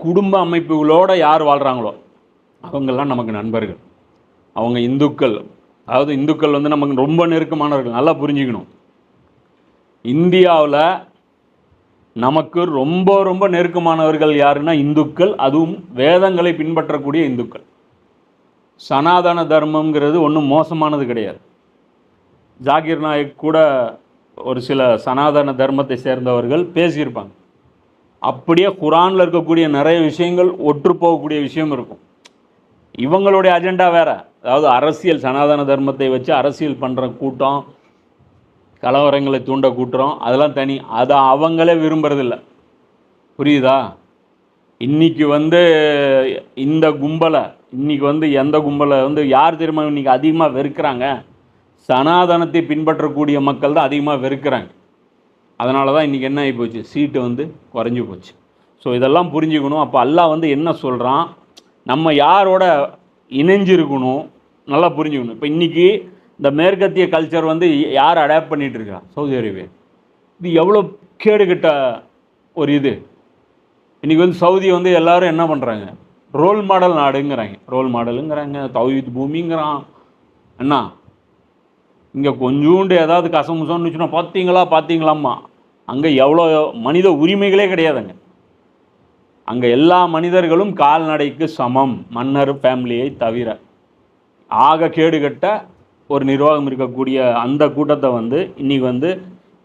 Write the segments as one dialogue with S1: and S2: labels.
S1: குடும்ப அமைப்புகளோடு யார் வாழ்கிறாங்களோ அவங்கெல்லாம் நமக்கு நண்பர்கள். அவங்க இந்துக்கள், அதாவது இந்துக்கள் வந்து நமக்கு ரொம்ப நெருக்கமானவர்கள். நல்லா புரிஞ்சுக்கணும், இந்தியாவில் நமக்கு ரொம்ப ரொம்ப நெருக்கமானவர்கள் யாருன்னா இந்துக்கள், அதுவும் வேதங்களை பின்பற்றக்கூடிய இந்துக்கள். சனாதன தர்மங்கிறது ஒன்றும் மோசமானது கிடையாது. ஜாகிர் நாயக் கூட ஒரு சில சனாதன தர்மத்தை சேர்ந்தவர்கள் பேசியிருப்பாங்க. அப்படியே குரானில் இருக்கக்கூடிய நிறைய விஷயங்கள் ஒற்று போகக்கூடிய விஷயம் இருக்கும். இவங்களுடைய அஜெண்டா வேறு, அதாவது அரசியல், சனாதன தர்மத்தை வச்சு அரசியல் பண்ணுற கூட்டம், கலவரங்களை தூண்ட கூட்டுறோம், அதெல்லாம் தனி. அதை அவங்களே விரும்புறதில்ல. புரியுதா? இன்றைக்கி வந்து இந்த கும்பலை, இன்றைக்கி வந்து எந்த கும்பலை வந்து யார் தெரியுமா இன்றைக்கி அதிகமாக வெறுக்கிறாங்க? சனாதனத்தை பின்பற்றக்கூடிய மக்கள் தான் அதிகமாக வெறுக்கிறாங்க. அதனால தான் இன்றைக்கி என்ன ஆகி போச்சு, சீட்டு வந்து குறைஞ்சி போச்சு. ஸோ இதெல்லாம் புரிஞ்சுக்கணும். அப்போ அல்லாஹ் வந்து என்ன சொல்கிறான், நம்ம யாரோட இணைஞ்சிருக்கணும் நல்லா புரிஞ்சுக்கணும். இப்போ இன்றைக்கி இந்த மேற்கத்திய கல்ச்சர் வந்து யார் அடாப்ட் பண்ணிகிட்டு இருக்கா? Saudi Arabia. இது எவ்வளோ கேடுகட்ட ஒரு இது. இன்றைக்கி வந்து சவுதி வந்து எல்லோரும் என்ன பண்ணுறாங்க, ரோல் மாடல் நாடுங்கிறாங்க. ரோல் மாடலுங்கிறாங்க, தௌஹீத் பூமிங்கிறான். என்ன இங்கே கொஞ்சோண்டு ஏதாவது கசமுசம்னு இருந்துச்சுன்னா பார்த்தீங்களாம்மா. அங்கே எவ்வளோ மனித உரிமைகளே கிடையாதுங்க. அங்கே எல்லா மனிதர்களும் கால்நடைக்கு சமம், மன்னர் ஃபேமிலியை தவிர. ஆக கேடுகட்ட ஒரு நிர்வாகம் இருக்கக்கூடிய அந்த கூட்டத்தை வந்து இன்றைக்கி வந்து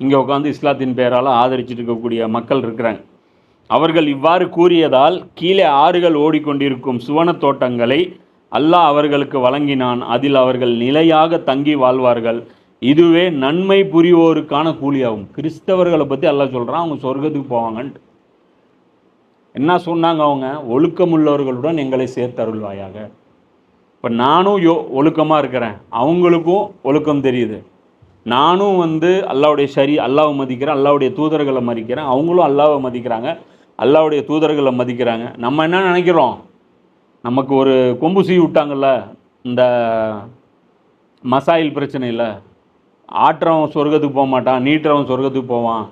S1: இங்கே உட்காந்து இஸ்லாத்தின் பெயரால் ஆதரிச்சுட்டு இருக்கக்கூடிய மக்கள் இருக்கிறாங்க. அவர்கள் இவ்வாறு கூறியதால் கீழே ஆறுகள் ஓடிக்கொண்டிருக்கும் சுவன தோட்டங்களை அல்லாஹ் அவர்களுக்கு வழங்கினான். அதில் அவர்கள் நிலையாக தங்கி வாழ்வார்கள். இதுவே நன்மை புரிவோருக்கான கூலியாகும். கிறிஸ்தவர்களை பற்றி அல்லாஹ் சொல்கிறான், அவங்க சொர்க்கத்துக்கு போவாங்கன்ட்டு. என்ன சொன்னாங்க அவங்க? ஒழுக்கமுள்ளவர்களுடன் எங்களை சேர்த்தருள்வாயாக. இப்போ நானும் ஒழுக்கமாக இருக்கிறேன், அவங்களுக்கும் ஒழுக்கம் தெரியுது. நானும் வந்து அல்லாவுடைய அல்லாவை மதிக்கிறேன், அல்லாவுடைய தூதர்களை மதிக்கிறேன், அவங்களும் அல்லாவை மதிக்கிறாங்க, அல்லாவுடைய தூதர்களை மதிக்கிறாங்க. நம்ம என்ன நினைக்கிறோம், நமக்கு ஒரு கொம்பு சீ விட்டாங்கல்ல இந்த மசாயில் பிரச்சனையில், ஆட்டுறவன் சொர்க்கத்துக்கு போக மாட்டான், நீட்டுறவன் சொர்க்கத்துக்கு போவான்,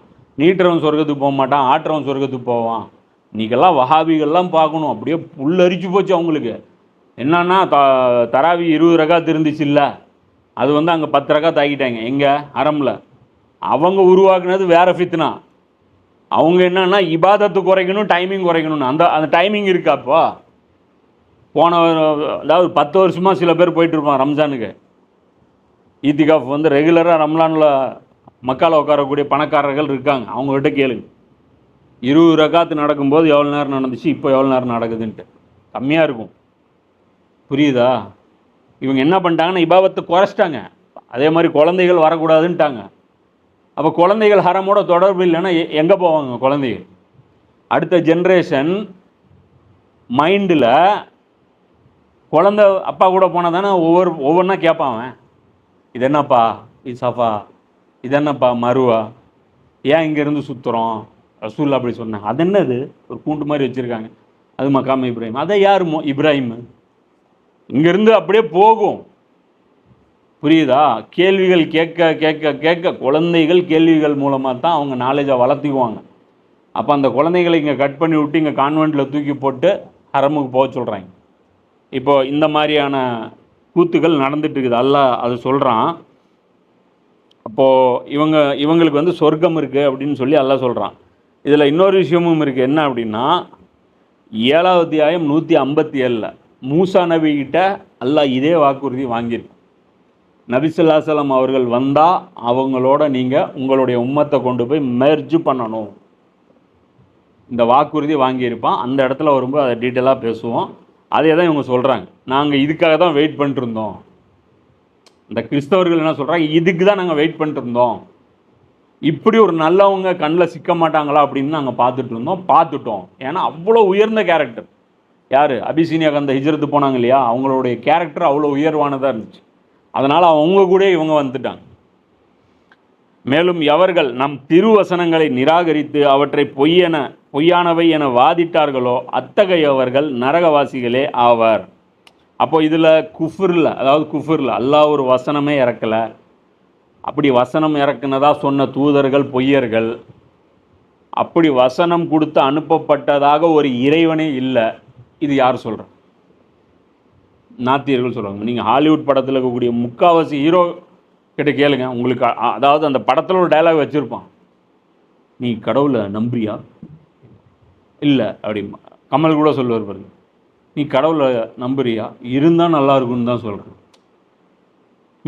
S1: நீட்டுறவன் சொர்க்கத்துக்கு போக மாட்டான், ஆட்டுறவன் சொர்க்கத்துக்கு போவான். இன்றைக்கெல்லாம் வஹாபிகள்லாம் பார்க்கணும், அப்படியே புல்லரிச்சு போச்சு அவங்களுக்கு. என்னன்னா தராவி 20 ரகாத் இருந்துச்சு இல்லை, அது வந்து அங்கே 10 ரகாத் ஆகிட்டாங்க. எங்கே? ஹரமில். அவங்க உருவாக்குனது வேறு ஃபித்னா. அவங்க என்னன்னா இபாதத்து குறைக்கணும், டைமிங் குறைக்கணும்னு. அந்த டைமிங் இருக்காப்போ. போன அதாவது 10 வருஷமாக சில பேர் போயிட்டுருப்பான் ரம்ஜானுக்கு. ஈத்திகாஃப் வந்து ரெகுலராக ரம்லானில் மக்கால் உட்காரக்கூடிய பணக்காரர்கள் இருக்காங்க, அவங்ககிட்ட கேளுங்க. 20 ரகாத்து நடக்கும்போது எவ்வளோ நேரம் நடந்துச்சு, இப்போ எவ்வளோ நேரம் நடக்குதுன்ட்டு கம்மியாக இருக்கும். புரியுதா? இவங்க என்ன பண்ணிட்டாங்கன்னா இபாதத்தை குறைச்சிட்டாங்க. அதே மாதிரி குழந்தைகள் வரக்கூடாதுன்ட்டாங்க. அப்போ குழந்தைகள் ஹரமோட தொடர்பு இல்லைன்னா எங்கே போவாங்க குழந்தைகள்? அடுத்த ஜென்ரேஷன் மைண்டில் குழந்தை அப்பா கூட போனால் தானே ஒவ்வொன்றா கேட்பான். அவன் இது என்னப்பா, இது சஃபா, இது என்னப்பா மருவா, ஏன் இங்கேருந்து சுற்றுறோம், ரசூல்லா அப்படி சொன்னேன். அது என்னது ஒரு கூண்டு மாதிரி வச்சுருக்காங்க, அது மக்காம இப்ராஹிம். அதை யார் இப்ராஹிம்? இங்கேருந்து அப்படியே போகும். புரியுதா? கேள்விகள் கேட்க கேட்க கேட்க குழந்தைகள் கேள்விகள் மூலமாக தான் அவங்க நாலேஜை வளர்த்திக்குவாங்க. அப்போ அந்த குழந்தைகளை இங்கே கட் பண்ணி விட்டு இங்கே கான்வெண்ட்டில் தூக்கி போட்டு ஹரமுக்கு போக சொல்கிறாங்க. இப்போது இந்த மாதிரியான கூத்துக்கள் நடந்துட்டு இருக்குது. அல்லாஹ் அது சொல்கிறான். அப்போது இவங்களுக்கு வந்து சொர்க்கம் இருக்குது அப்படின்னு சொல்லி அல்லாஹ் சொல்கிறான். இதில் இன்னொரு விஷயமும் இருக்குது. என்ன அப்படின்னா 7வது அத்தியாயம் 157 மூசா நபிகிட்ட அல்லாஹ் இதே வாக்குறுதி வாங்கியிருக்கு. நபி ஸல்லல்லாஹு அலைஹி வஸல்லம் அவர்கள் வந்தால் அவங்களோட நீங்கள் உங்களுடைய உம்மத்தை கொண்டு போய் மெர்ஜ் பண்ணணும், இந்த வாக்குறுதி வாங்கியிருப்பான். அந்த இடத்துல வரும்போது அதை டீட்டெயிலாக பேசுவோம். அதே தான் இவங்க சொல்கிறாங்க, நாங்கள் இதுக்காக தான் வெயிட் பண்ணிட்டுருந்தோம். இந்த கிறிஸ்தவர்கள் என்ன சொல்கிறாங்க, இதுக்கு தான் நாங்கள் வெயிட் பண்ணிட்டுருந்தோம், இப்படி ஒரு நல்லவங்க கண்ணில் சிக்க மாட்டாங்களா அப்படின்னு நாங்கள் பார்த்துட்டோம். ஏன்னா அவ்வளோ உயர்ந்த கேரக்டர். யார்? அபிசீனியாவுக்கு அந்த ஹிஜ்ரத்து போனாங்க இல்லையா, அவங்களுடைய கேரக்டர் அவ்வளோ உயர்வானதாக இருந்துச்சு. அதனால் அவங்க கூட இவங்க வந்துட்டாங்க. மேலும் எவர்கள் நம் திருவசனங்களை நிராகரித்து அவற்றை பொய்யானவை என வாதிட்டார்களோ அத்தகையவர்கள் நரகவாசிகளே ஆவார். அப்போ இதில் குஃபுரில் அல்லாஹ் ஒரு வசனமே இறக்கலை, அப்படி வசனம் இறக்குனதா சொன்ன தூதர்கள் பொய்யர்கள், அப்படி வசனம் கொடுத்து அனுப்பப்பட்டதாக ஒரு இறைவனே இல்லை. இது யார் சொல்கிறா? நாத்தியர்கள் சொல்கிறாங்க. நீங்கள் ஹாலிவுட் படத்தில் இருக்கக்கூடிய முக்காவாசி ஹீரோ கிட்ட கேளுங்க, உங்களுக்கு அதாவது அந்த படத்தில் ஒரு டைலாக் வச்சுருப்பான், நீ கடவுளை நம்புறியா? இல்லை அப்படிமா. கமல் கூட சொல்லுவார் பாருங்க, நீ கடவுளை நம்புறியா? இருந்தால் நல்லா இருக்குன்னு தான் சொல்கிறேன்.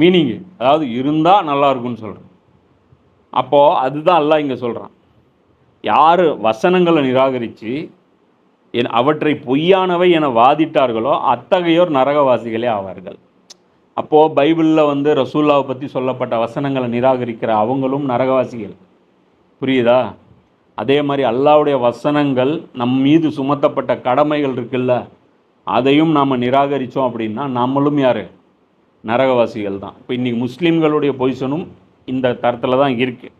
S1: மீனிங்கு அதாவது இருந்தால் நல்லா இருக்குன்னு சொல்கிறேன். அப்போது அதுதான் அல்லாஹ் இங்கே சொல்கிறான். யார் வசனங்களை நிராகரித்து அவற்றை பொய்யானவை என வாதிட்டார்களோ அத்தகையோர் நரகவாசிகளே ஆவார்கள். அப்போது பைபிளில் ரசூல்லாவை பற்றி சொல்லப்பட்ட வசனங்களை நிராகரிக்கிற அவங்களும் நரகவாசிகள். புரியுதா? அதே மாதிரி அல்லாஹ்வுடைய வசனங்கள் நம் மீது சுமத்தப்பட்ட கடமைகள் இருக்குல்ல, அதையும் நாம் நிராகரித்தோம் அப்படின்னா நம்மளும் யார்? நரகவாசிகள் தான். இப்போ இன்றைக்கி முஸ்லீம்களுடைய பொசிஷனும் இந்த தரத்தில் தான் இருக்குது.